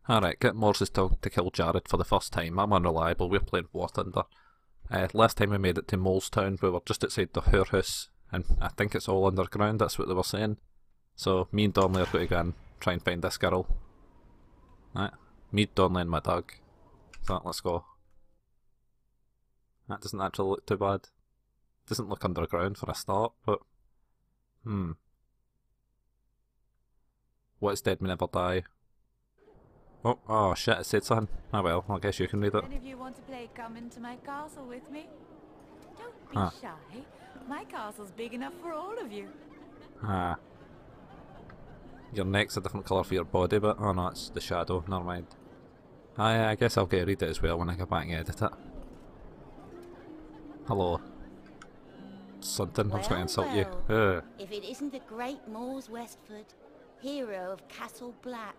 Alright, get Morses to kill Jared for the first time. I'm unreliable, we're playing War Thunder. Last time we made it to Molestown, we were just outside the Her House, and I think it's all underground, that's what they were saying. So me and Donnelly are going to go and try and find this girl. Right, me, Donnelly and my dog. So let's go. That doesn't actually look too bad. Doesn't look underground for a start, but... What is dead may never die. Oh shit, it said something. Oh well, I guess you can read it. Any of you want to play come into my castle with me? Don't be shy. My castle's big enough for all of you. Your neck's a different colour for your body, but oh no, it's the shadow, never mind. I guess I'll get to read it as well when I get back and edit it. Hello. Something, I'm just going to insult you. If it isn't the great Mors Westford, hero of Castle Black,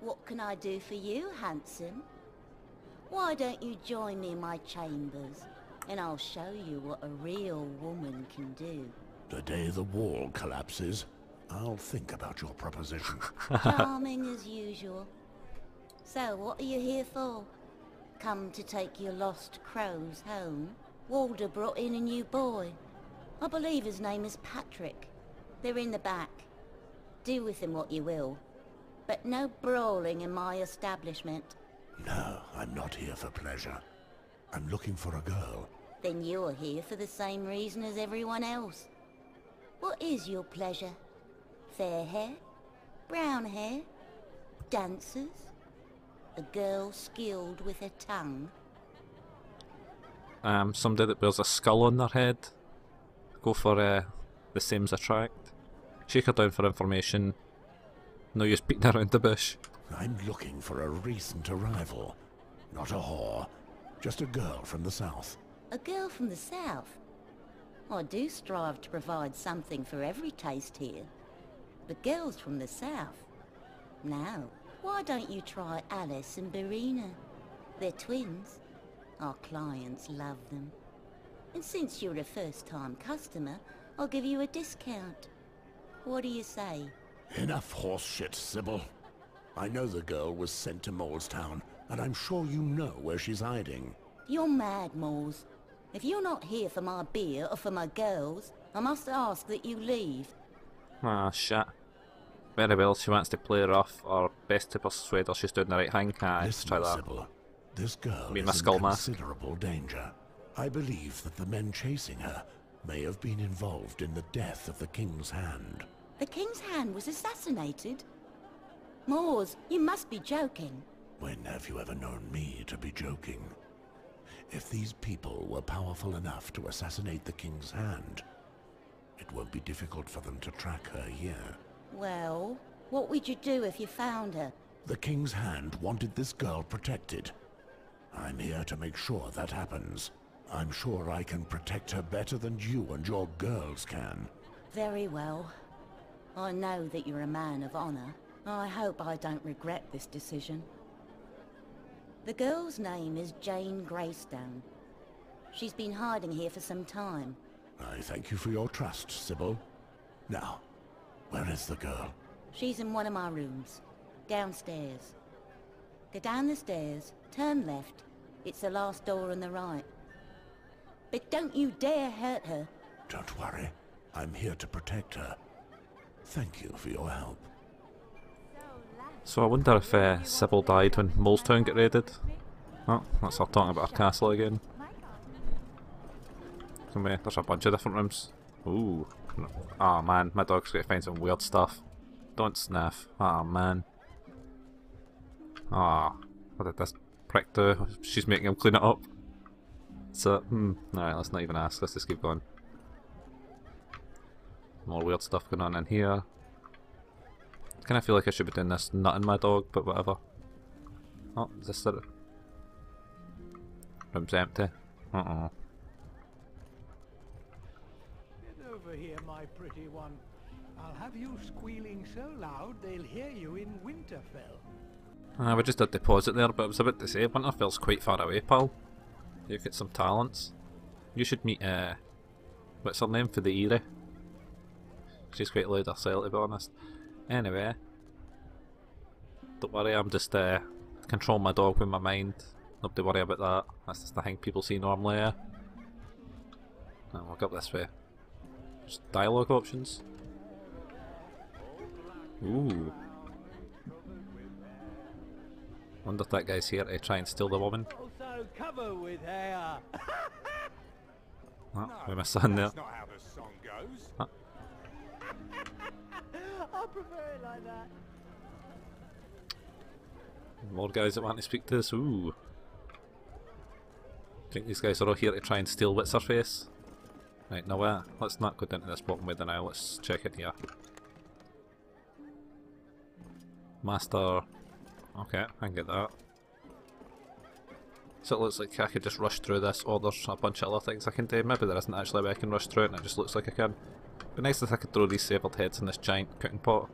what can I do for you, handsome? Why don't you join me in my chambers, and I'll show you what a real woman can do. The day the wall collapses, I'll think about your proposition. Charming as usual. So, what are you here for? Come to take your lost crows home? Walder brought in a new boy. I believe his name is Patrick. They're in the back. Do with him what you will. But no brawling in my establishment. No, I'm not here for pleasure. I'm looking for a girl. Then you're here for the same reason as everyone else. What is your pleasure? Fair hair? Brown hair? Dancers? A girl skilled with her tongue? Somebody that wears a skull on their head. Go for the same as attract. Shake her down for information. No use beating around the bush. I'm looking for a recent arrival. Not a whore. Just a girl from the south. A girl from the south? I do strive to provide something for every taste here. But girls from the south? Now, why don't you try Alice and Berina? They're twins. Our clients love them. And since you're a first-time customer, I'll give you a discount. What do you say? Enough horse shit, Sybil. I know the girl was sent to Molestown, and I'm sure you know where she's hiding. You're mad, Moles. If you're not here for my beer or for my girls, I must ask that you leave. Shit. Very well, she wants to play rough, or best to persuade her she's doing the right thing. Let's try that. Sybil, this girl Mean is my in skull mask. considerable danger. I believe that the men chasing her may have been involved in the death of the King's Hand. The King's Hand was assassinated? Moors, you must be joking. When have you ever known me to be joking? If these people were powerful enough to assassinate the King's Hand, it won't be difficult for them to track her here. Well, what would you do if you found her? The King's Hand wanted this girl protected. I'm here to make sure that happens. I'm sure I can protect her better than you and your girls can. Very well. I know that you're a man of honor. I hope I don't regret this decision. The girl's name is Jane Greystone. She's been hiding here for some time. I thank you for your trust, Sybil. Now, where is the girl? She's in one of my rooms. Downstairs. Go down the stairs, turn left. It's the last door on the right. But don't you dare hurt her. Don't worry. I'm here to protect her. Thank you for your help. So I wonder if Sybil died when Molestown got raided. Oh, that's her talking about her castle again. There's a bunch of different rooms. Ooh. Oh man, my dog's going to find some weird stuff. Don't sniff. Oh man. Ah, what did this prick do? She's making him clean it up. So, alright, let's not even ask, let's just keep going. More weird stuff going on in here. I kinda feel like I should be doing this nutting my dog, but whatever. Oh, is this the... Room's empty. Uh-oh. Get over here, my pretty one. I'll have you squealing so loud they'll hear you in Winterfell. We just did deposit there, but I was about to say, Winterfell's quite far away, pal. You've got some talents. You should meet, what's her name for the Eerie? She's quite loud herself, to be honest. Anyway. Don't worry, I'm just control my dog with my mind. Nobody worry about that. That's just the thing people see normally, yeah. Now we'll go up this way. Just dialogue options. Ooh. Wonder if that guy's here to try and steal the woman. Also cover with hair. Oh, we missed something there. That's not how the song goes. Huh? I prefer it like that. More guys that want to speak to us. Ooh. Think these guys are all here to try and steal what's her face? Right, now let's not go down to this bottom window now, let's check it here. Master. Okay, I can get that. So it looks like I could just rush through this, or there's a bunch of other things I can do. Maybe there isn't actually a way I can rush through it and it just looks like I can. It'd be nice if I could throw these severed heads in this giant cooking pot.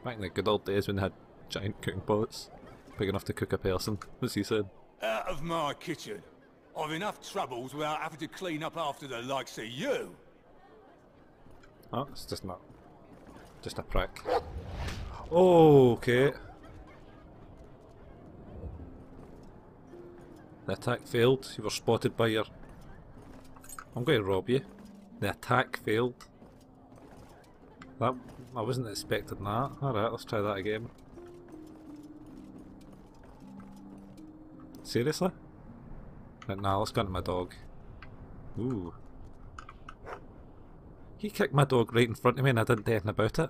Back in the good old days when they had giant cooking pots. Big enough to cook a person, as he said. Out of my kitchen. I've enough troubles without having to clean up after the likes of you. Oh, it's just not. Just a prick. Oh, okay. The attack failed. You were spotted by your... I'm going to rob you. The attack failed. That... I wasn't expecting that. Alright, let's try that again. Seriously? Right, now let's go into my dog. Ooh. He kicked my dog right in front of me and I didn't do anything about it.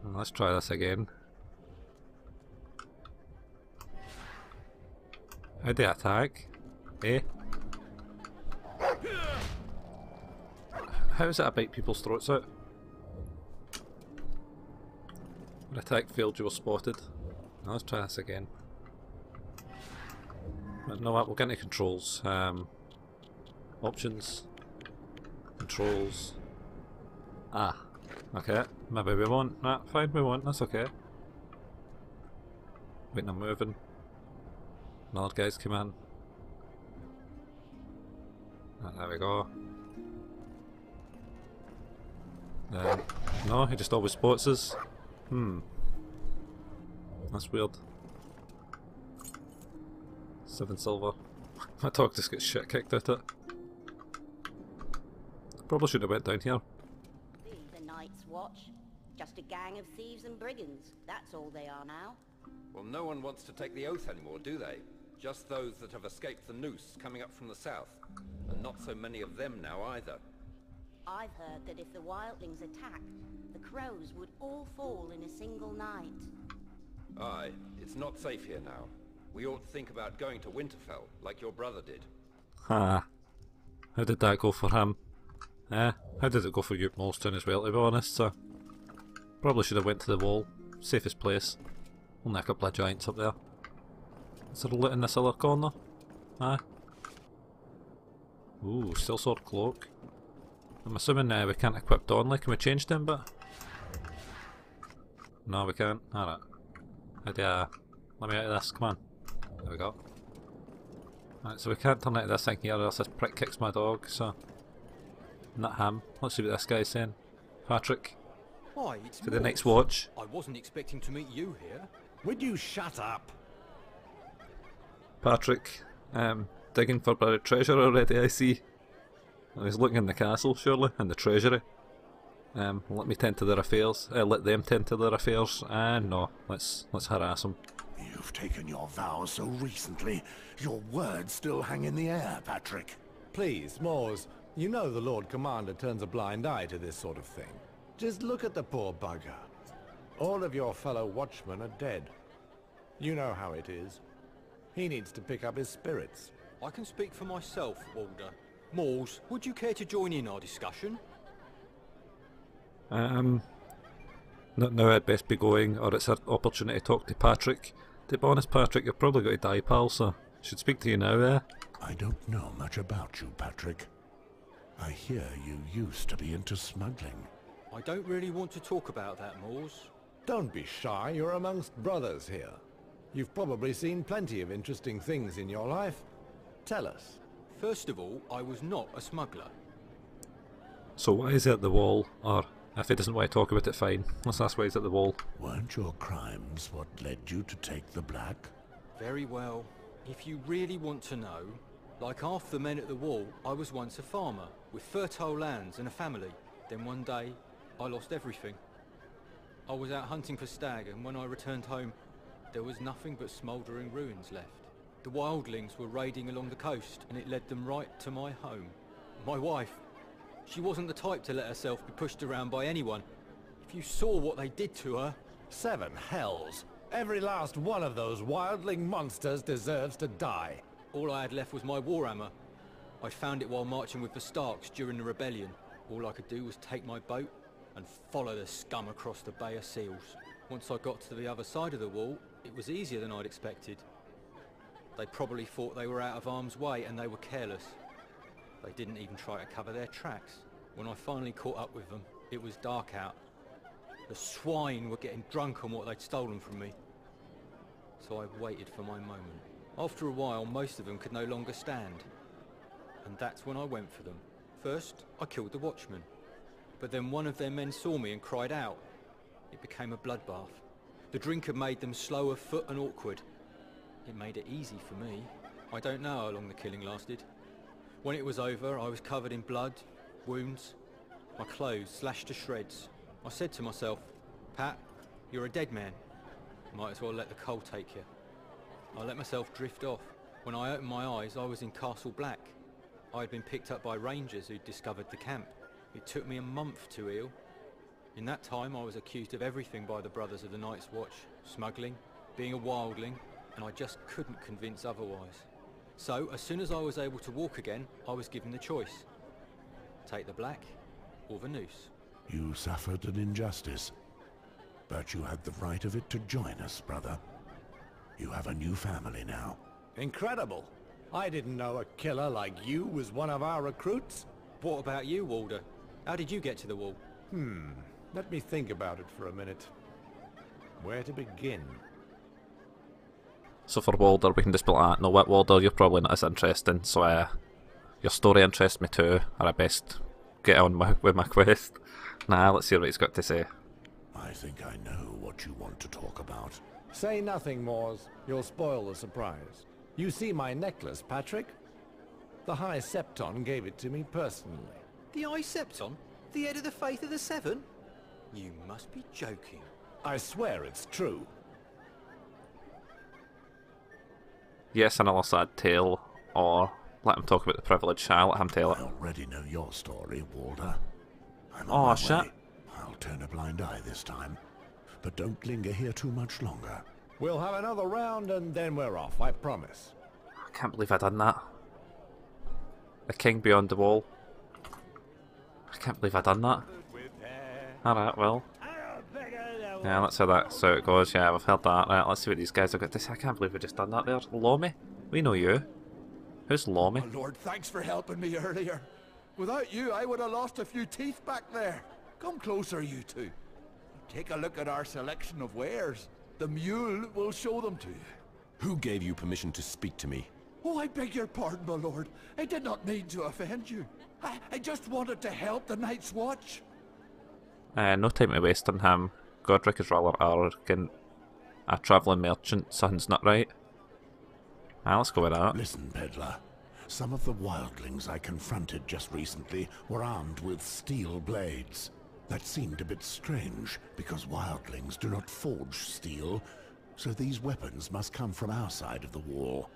Let's try this again. How do I attack? Eh? How is it I bite people's throats out? An attack failed, you were spotted. Now let's try this again. But no, we'll get into controls. Options. Controls. Ah. Okay. Maybe we won't. Nah, fine, we won't. That's okay. Waiting, I'm moving. Another guy's come in. And there we go. No, he just always spots us. That's weird. 7 silver. My dog just gets shit kicked out it. Probably should have went down here. The Night's Watch. Just a gang of thieves and brigands. That's all they are now. Well, no one wants to take the oath anymore, do they? Just those that have escaped the noose coming up from the south. And not so many of them now either. I've heard that if the wildlings attacked, the crows would all fall in a single night. Aye, it's not safe here now. We ought to think about going to Winterfell, like your brother did. Ha. How did that go for him? How did it go for you, Moleston, as well, to be honest, so... Probably should have went to the wall. Safest place. Only a couple of giants up there. Is there a loot in this other corner? Ooh, steel sword cloak. I'm assuming we can't equip Donley. Can we change them, but... No, we can't. Alright. Let me out of this, come on. There we go. Alright, so we can't turn into this thing here, or else this prick kicks my dog, so... Not him. Let's see what this guy's saying. Patrick. Why, it's For the next watch. I wasn't expecting to meet you here. Would you shut up? Patrick, digging for buried treasure already, I see. Oh, he's looking in the castle, surely, in the treasury. Let me tend to their affairs. Let them tend to their affairs. No, let's harass them. You've taken your vows so recently. Your words still hang in the air, Patrick. Please, Moors, you know the Lord Commander turns a blind eye to this sort of thing. Just look at the poor bugger. All of your fellow watchmen are dead. You know how it is. He needs to pick up his spirits. I can speak for myself, Walder. Moors, would you care to join in our discussion? Not now, I'd best be going, or it's an opportunity to talk to Patrick. To be honest, Patrick, you're probably going to die, pal, so I should speak to you now, I don't know much about you, Patrick. I hear you used to be into smuggling. I don't really want to talk about that, Moors. Don't be shy, you're amongst brothers here. You've probably seen plenty of interesting things in your life. Tell us. First of all, I was not a smuggler. So why is it at the wall, or If he doesn't want to talk about it, fine. Let's ask why he's at the wall. Weren't your crimes what led you to take the black? Very well. If you really want to know, like half the men at the wall, I was once a farmer, with fertile lands and a family. Then one day, I lost everything. I was out hunting for stag, and when I returned home, there was nothing but smouldering ruins left. The wildlings were raiding along the coast, and it led them right to my home. My wife, she wasn't the type to let herself be pushed around by anyone. If you saw what they did to her... 7 hells! Every last one of those wildling monsters deserves to die. All I had left was my warhammer. I found it while marching with the Starks during the rebellion. All I could do was take my boat and follow the scum across the Bay of Seals. Once I got to the other side of the wall, it was easier than I'd expected. They probably thought they were out of harm's way, and they were careless. They didn't even try to cover their tracks. When I finally caught up with them, it was dark out. The swine were getting drunk on what they'd stolen from me. So I waited for my moment. After a while, most of them could no longer stand. And that's when I went for them. First, I killed the watchman. But then one of their men saw me and cried out. It became a bloodbath. The drink had made them slow of foot and awkward. It made it easy for me. I don't know how long the killing lasted. When it was over, I was covered in blood, wounds, my clothes slashed to shreds. I said to myself, Pat, you're a dead man. Might as well let the cold take you. I let myself drift off. When I opened my eyes, I was in Castle Black. I had been picked up by rangers who'd discovered the camp. It took me a month to heal. In that time, I was accused of everything by the Brothers of the Night's Watch. Smuggling, being a wildling, and I just couldn't convince otherwise. So, as soon as I was able to walk again, I was given the choice. Take the black, or the noose. You suffered an injustice, but you had the right of it to join us, brother. You have a new family now. Incredible! I didn't know a killer like you was one of our recruits. What about you, Walder? How did you get to the wall? Let me think about it for a minute. Where to begin? So for Walder, we can just be like, no, what, Walder, you're probably not as interesting, so your story interests me too, or I best get on with my quest. Nah, let's hear what he's got to say. I think I know what you want to talk about. Say nothing, Moors. You'll spoil the surprise. You see my necklace, Patrick? The High Septon gave it to me personally. The High Septon? The head of the Faith of the Seven? You must be joking. I swear it's true. Yes, another sad tale, or let him talk about the privilege. I'll let him tell it. I already know your story, Walder. I'm Oh, on my shit. way. I'll turn a blind eye this time. But don't linger here too much longer. We'll have another round and then we're off, I promise. I can't believe I done that. The king beyond the wall. I can't believe I done that. Alright, well. Yeah, that's how it goes. Yeah, we've heard that. Right, let's see what these guys have got to say. I can't believe we just done that there. Lomi? We know you. Who's Lomi? Oh, Lord, thanks for helping me earlier. Without you, I would have lost a few teeth back there. Come closer, you two. Take a look at our selection of wares. The mule will show them to you. Who gave you permission to speak to me? Oh, I beg your pardon, my lord. I did not mean to offend you. I just wanted to help the Night's Watch. No time to waste on him. Godric is rather arrogant. A travelling merchant sounds not right. Let's go with that. Listen, peddler. Some of the wildlings I confronted just recently were armed with steel blades. That seemed a bit strange, because wildlings do not forge steel, so these weapons must come from our side of the wall.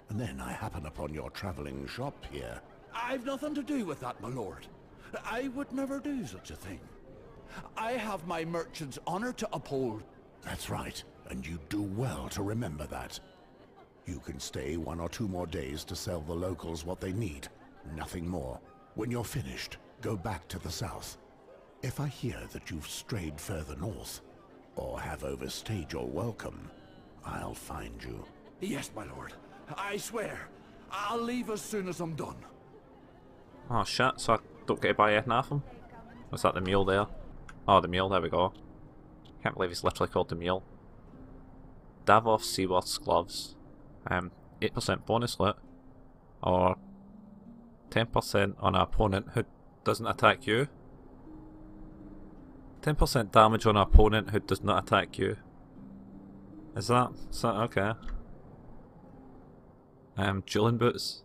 And then I happen upon your travelling shop here. I've nothing to do with that, my lord. I would never do such a thing. I have my merchant's honor to uphold. That's right, and you do well to remember that. You can stay 1 or 2 more days to sell the locals what they need. Nothing more. When you're finished, go back to the south. If I hear that you've strayed further north, or have overstayed your welcome, I'll find you. Yes, my lord. I swear. I'll leave as soon as I'm done. Oh shit, so I don't get to buy anything off him? Was that the mule there? Oh, the mule, there we go. Can't believe he's literally called the mule. Davos Seaworth's gloves. 8% bonus loot. Or 10% on an opponent who doesn't attack you. 10% damage on an opponent who does not attack you. Is that okay? Dueling boots.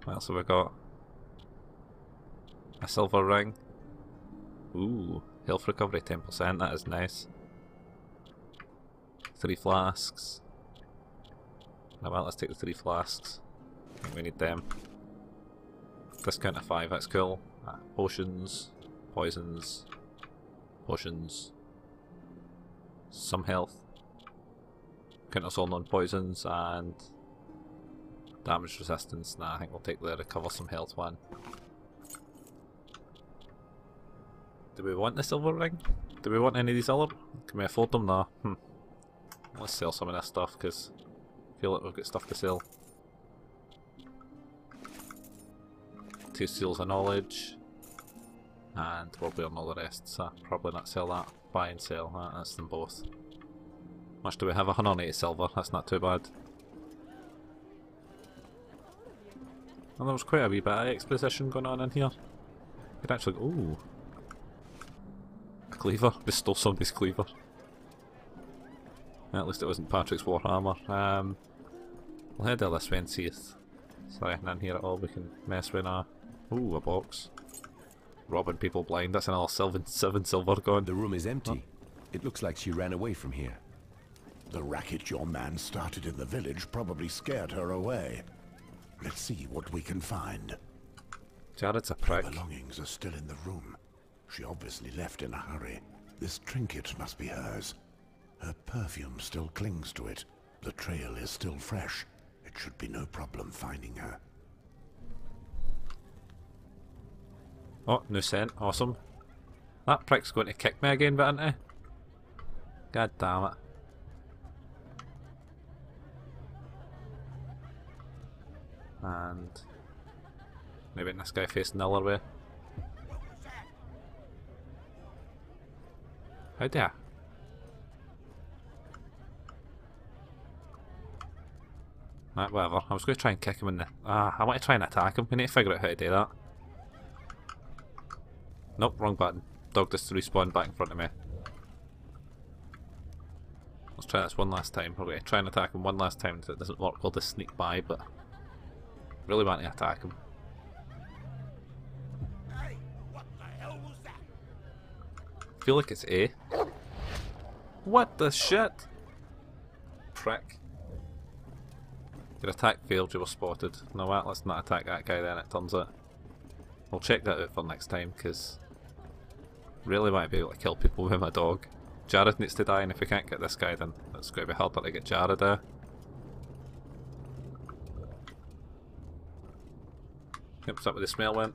What else have we got? A silver ring. Ooh, health recovery 10%, that is nice. 3 flasks. No, well, let's take the 3 flasks. I think we need them. Discount of 5, that's cool. Potions, poisons, potions. Some health. Counters all non-poisons and damage resistance. Nah, I think we'll take the recover some health one. Do we want the silver ring? Do we want any of these other? Can we afford them? Nah. Let's sell some of this stuff because I feel like we've got stuff to sell. 2 seals of knowledge. And we'll be on all the rest, so probably not sell that. Buy and sell, that's them both. Much do we have? 180 silver, that's not too bad. Well, there was quite a wee bit of exposition going on in here. Could actually. Ooh. A cleaver. We stole somebody's cleaver. At least it wasn't Patrick's warhammer. We'll head out this way and see if there's anything in here at all we can mess with now. Ooh, a box. Robbing people blind, that's another 7 silver gone. The room is empty. It looks like she ran away from here. The racket your man started in the village probably scared her away. Let's see what we can find. Jared's a prick. Her belongings are still in the room. She obviously left in a hurry. This trinket must be hers. Her perfume still clings to it. The trail is still fresh. It should be no problem finding her. Oh, new scent, awesome. That prick's going to kick me again, but isn't he? God damn it. And maybe this guy facing the other way. How dare? Right, whatever. I was going to try and kick him in the. I want to try and attack him. We need to figure out how to do that. Nope, wrong button. Dog just respawned back in front of me. Let's try this one last time. We're going to try and attack him one last time. If it doesn't work, we'll just sneak by, but really want to attack him. Hey, what the hell was that? I feel like it's A. What the shit? Prick. Your attack failed, you were spotted. No, what? Let's not attack that guy then, it turns out. We'll check that out for next time, because really want to be able to kill people with my dog. Jared needs to die, and if we can't get this guy, then it's going to be harder to get Jared out. Yep, what's up with the smell went?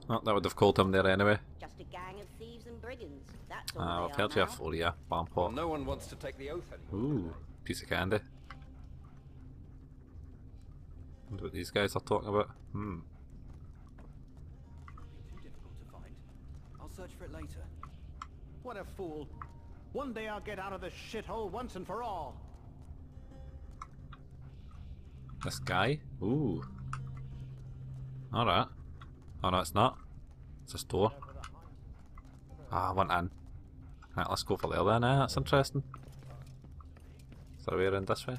Oh, that would have called him there anyway. Just a gang of thieves and brigands. That's all I've heard you have 4 yeah, Well, Bampot. no one wants to take the oath anymore. Ooh, piece of candy. Wonder what these guys are talking about. Too difficult to find. I'll search for it later. What a fool. One day I'll get out of this shithole once and for all. This guy? Ooh. Alright. Oh no, it's not. It's a store. I went in. Right, let's go for the other now. That's interesting. Is there a way around this way?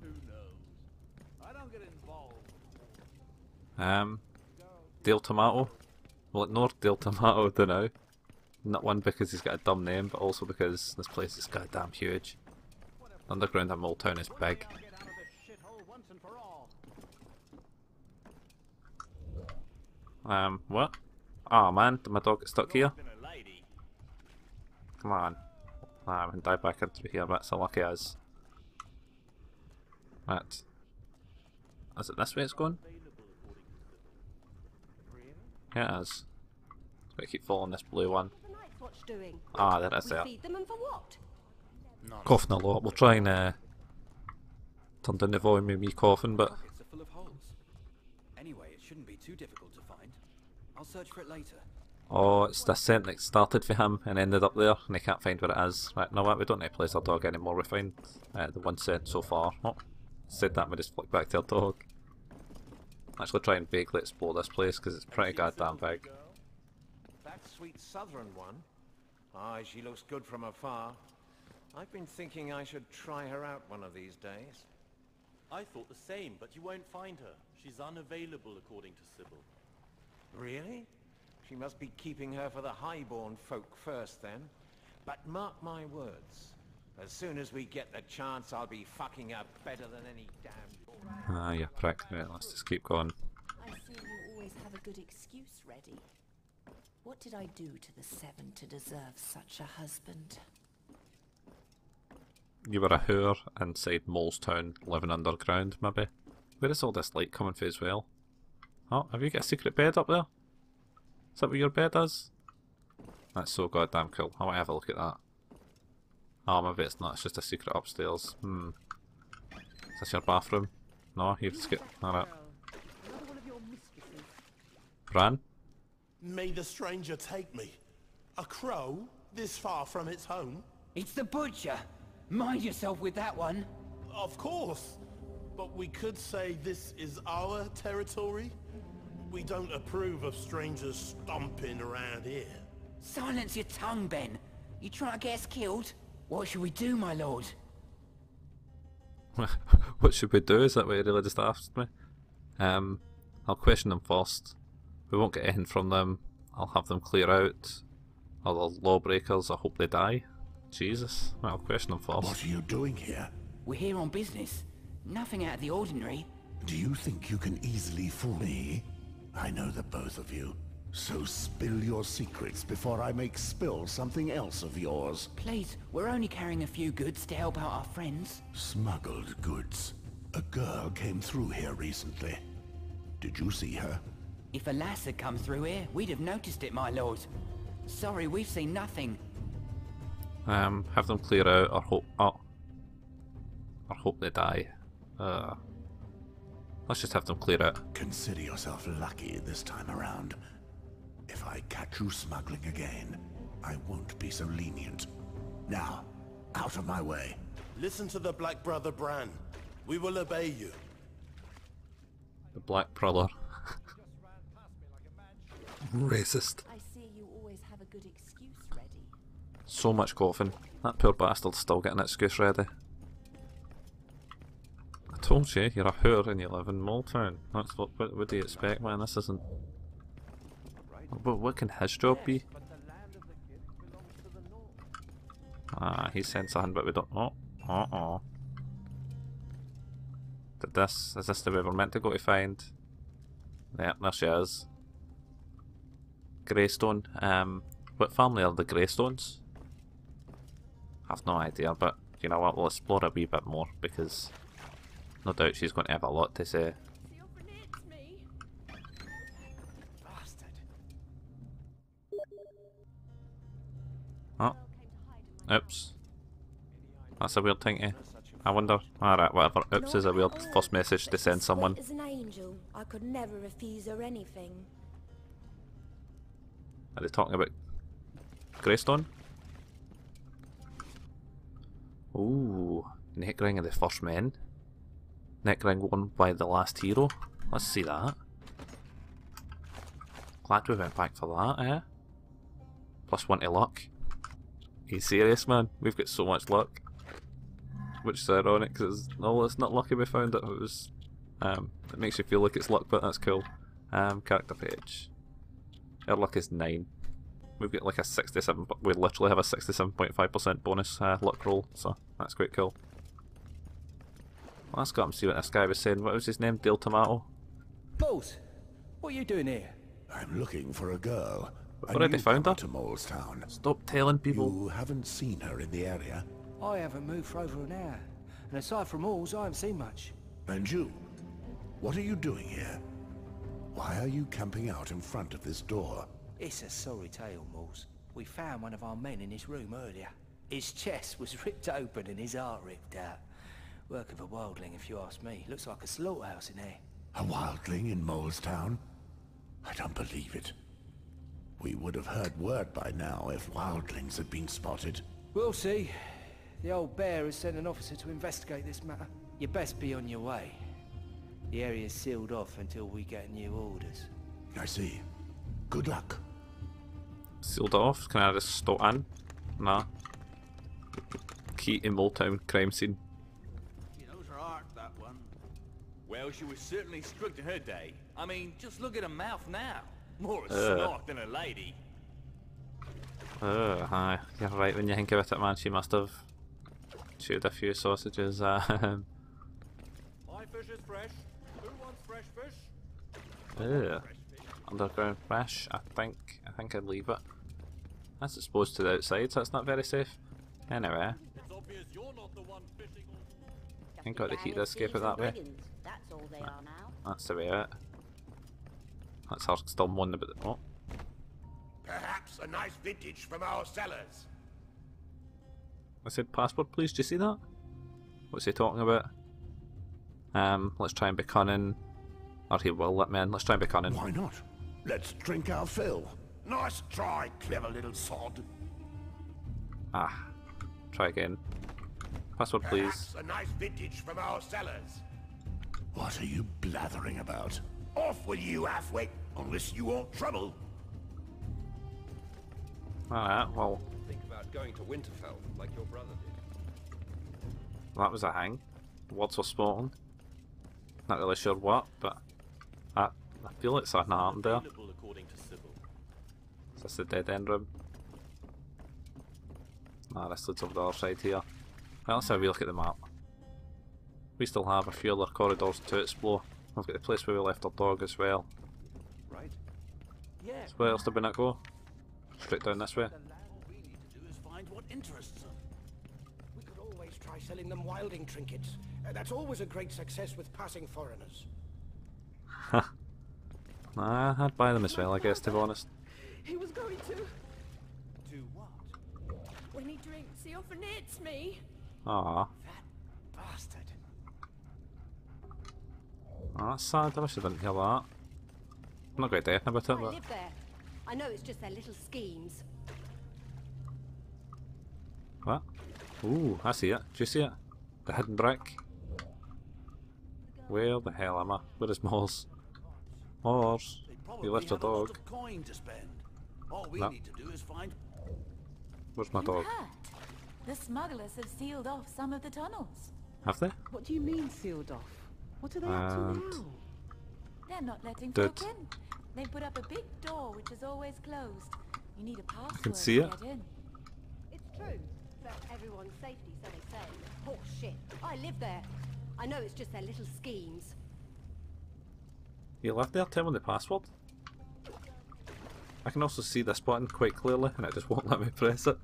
Who knows? I don't get involved. Dale Tomato. We'll ignore Dale Tomato for now. Not one because he's got a dumb name, but also because this place is goddamn huge. Underground in Old Town is big. What? Oh man, did my dog get stuck here? Come on. I can dive back into here, that's so lucky as. Right. Is it this way it's going? Yeah, it is. Gotta keep following this blue one. Ah, there it is there. Coughing a lot. We'll try and turn down the volume of me coughing, but Pockets are full of holes. Anyway, it shouldn't be too difficult to find. I'll search for it later. oh, it's the scent that started for him and ended up there, and he can't find where it is. Right, no, what? We don't need to place our dog anymore. We found the one scent so far. Oh, said that, we just flick back to our dog. actually try and vaguely explore this place because it's pretty goddamn big. That sweet southern one? Aye, she looks good from afar. I've been thinking I should try her out one of these days. I thought the same, but you won't find her. She's unavailable, according to Sybil. Really? She must be keeping her for the highborn folk first, then. But mark my words. As soon as we get the chance, I'll be fucking her better than any damn... Ah, you prick. Right, let's just keep going. I see you always have a good excuse ready. What did I do to the Seven to deserve such a husband? You were a whore inside Molestown, living underground, maybe? Where is all this light coming from as well? Oh, have you got a secret bed up there? Is that where your bed is? That's so goddamn cool. I want to have a look at that. Oh, maybe it's not, it's just a secret upstairs. Is this your bathroom? No, you've skipped. Alright. Bran? May the stranger take me. A crow, this far from its home? It's the butcher! Mind yourself with that one! Of course! But we could say this is our territory? We don't approve of strangers stomping around here. Silence your tongue, Ben! You trying to get us killed? What should we do, my lord? What should we do? Is that what you really just asked me? I'll question them first. We won't get anything from them. I'll have them clear out. Other lawbreakers, I hope they die. Jesus. Well, I'll question them first. What are you doing here? We're here on business. Nothing out of the ordinary. Do you think you can easily fool me? I know the both of you. So spill your secrets before I make spill something else of yours. Please, we're only carrying a few goods to help out our friends. Smuggled goods. A girl came through here recently. Did you see her? If a lass had come through here, we'd have noticed it, my lord. Sorry, we've seen nothing. Have them clear out or hope... Oh. Or hope they die. Let's just have them clear out. Consider yourself lucky this time around. If I catch you smuggling again, I won't be so lenient. Now, out of my way. Listen to the Black Brother Bran. We will obey you. The Black Brother. Racist. I see you always have a good excuse ready. So much coughing. That poor bastard's still getting an excuse ready. I told you, you're a whore and you live in Molestown. That's what do you expect, man? This isn't... But what can his job be? Ah, he sent something but we don't... Oh. Is this the way we're meant to go to find? Yeah, there she is. Greystone. What family are the Greystones? I've no idea, but you know what, we'll explore a wee bit more because no doubt she's going to have a lot to say. Oh. Oops. That's a weird thing, eh? I wonder. Alright, whatever. Oops is a weird first message to send someone. As an angel, I could never refuse her anything. Are they talking about Greystone? Ooh, neck ring of the first men. Neck ring worn by the last hero. Let's see that. Glad we went back for that, eh? +1 to luck. Are you serious, man? We've got so much luck. Which is ironic because it's not lucky we found it. It was. It makes you feel like it's luck, but that's cool. Character page. Our luck is 9. We've got like a 67. We literally have a 67.5% bonus luck roll, so that's quite cool. Well, let's go up and see what this guy was saying. What was his name? Dale Tomato. Boss, what are you doing here? I'm looking for a girl. We've already found her. To Molestown. Stop telling people. You haven't seen her in the area. I haven't moved for over an hour, and aside from Halls, I haven't seen much. And you? What are you doing here? Why are you camping out in front of this door? It's a sorry tale, Malls. We found one of our men in this room earlier. His chest was ripped open and his heart ripped out. Work of a wildling, if you ask me. Looks like a slaughterhouse in there. A wildling in Molestown? I don't believe it. We would have heard word by now if wildlings had been spotted. We'll see. The old bear has sent an officer to investigate this matter. You best be on your way. The area's sealed off until we get new orders. I see. Good luck. Sealed off? Can I just stop in? Nah. Key to Motown crime scene. She knows her art, that one. Well, she was certainly strict in her day. I mean, just look at her mouth now. More a snort than a lady. Aye. You're right when you think about it, man. She must have chewed a few sausages. My fish is fresh. Who wants fresh fish? Underground fish. I think I'd leave it. That's exposed to the outside, so it's not very safe. Anyway, It's obvious you're not the one fishing on. I think got to heat the escape it that way. That's all they are now. That's the way out. That's her still moaning about the. Oh, Perhaps a nice vintage from our cellars. I said passport, please. Do you see that? What's he talking about? Let's try and be cunning. Or he will let me in. Let's try and be cunning. Why not? Let's drink our fill. Nice try, clever little sod. Ah, try again. Password, please. Perhaps a nice vintage from our cellars. What are you blathering about? Off with you, halfway, unless you want trouble. Alright, well, Think about going to Winterfell, like your brother did. that was a hang. Words were spoken. Not really sure what, but I feel like something happened there. Available according to Sybil. Is this the dead end room? Nah, this leads over the other side here. Right, let's have a wee look at the map. We still have a few other corridors to explore. We've got the place where we left our dog as well. Right? Yeah. So where else did we not go? Straight down this way. All we need to do is find what interests them. We could always try selling them wilding trinkets. That's always a great success with passing foreigners. Nah, I'd buy them as well, I guess, to be honest. He was going to. Do what? When he drinks, he often hits me. Aww. Bastard. Oh, that's sad. I wish I didn't hear that. I'm not going to do anything about it, I but live there. I know it's just their little schemes. what? Ooh, I see it. Do you see it? The hidden brick. Where the hell am I? Where is Mors? Mors, you left your Have a lot dog. of coin to spend. All we No. need to do is find. Where's my You dog? heard? The smugglers have sealed off some of the tunnels. Have they? What do you mean sealed off? What are they up to And- now? They're not letting Good. folk in. They put up a big door which is always closed. You need a password can see to it. get in. It's true. For everyone's safety, so they say. Oh shit. I live there. I know it's just their little schemes. You left there? Tell me the password. I can also see this button quite clearly and it just won't let me press it.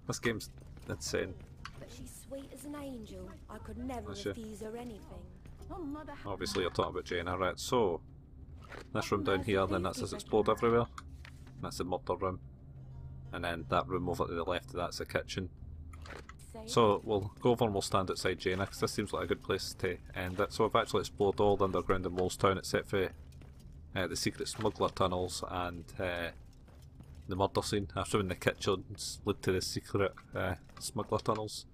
This game's insane. But she's sweet as an angel. I could never Is she? refuse her anything. Oh, mother. Obviously you're talking about Jaina, right? So, this room down here, then that's us explode everywhere. That's the murder room. And then that room over to the left, that's the kitchen. So, we'll go over and we'll stand outside Jaina, because this seems like a good place to end it. So we've actually explored all the underground in Molestown except for the secret smuggler tunnels and the murder scene. I assume the kitchens lead to the secret smuggler tunnels.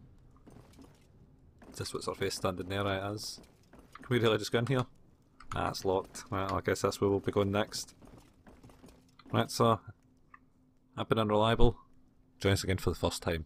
Is this what's our face standing there as? Can we really just go in here? Ah, it's locked. Well, I guess that's where we'll be going next. Right, so I've been unreliable. Join us again for the first time.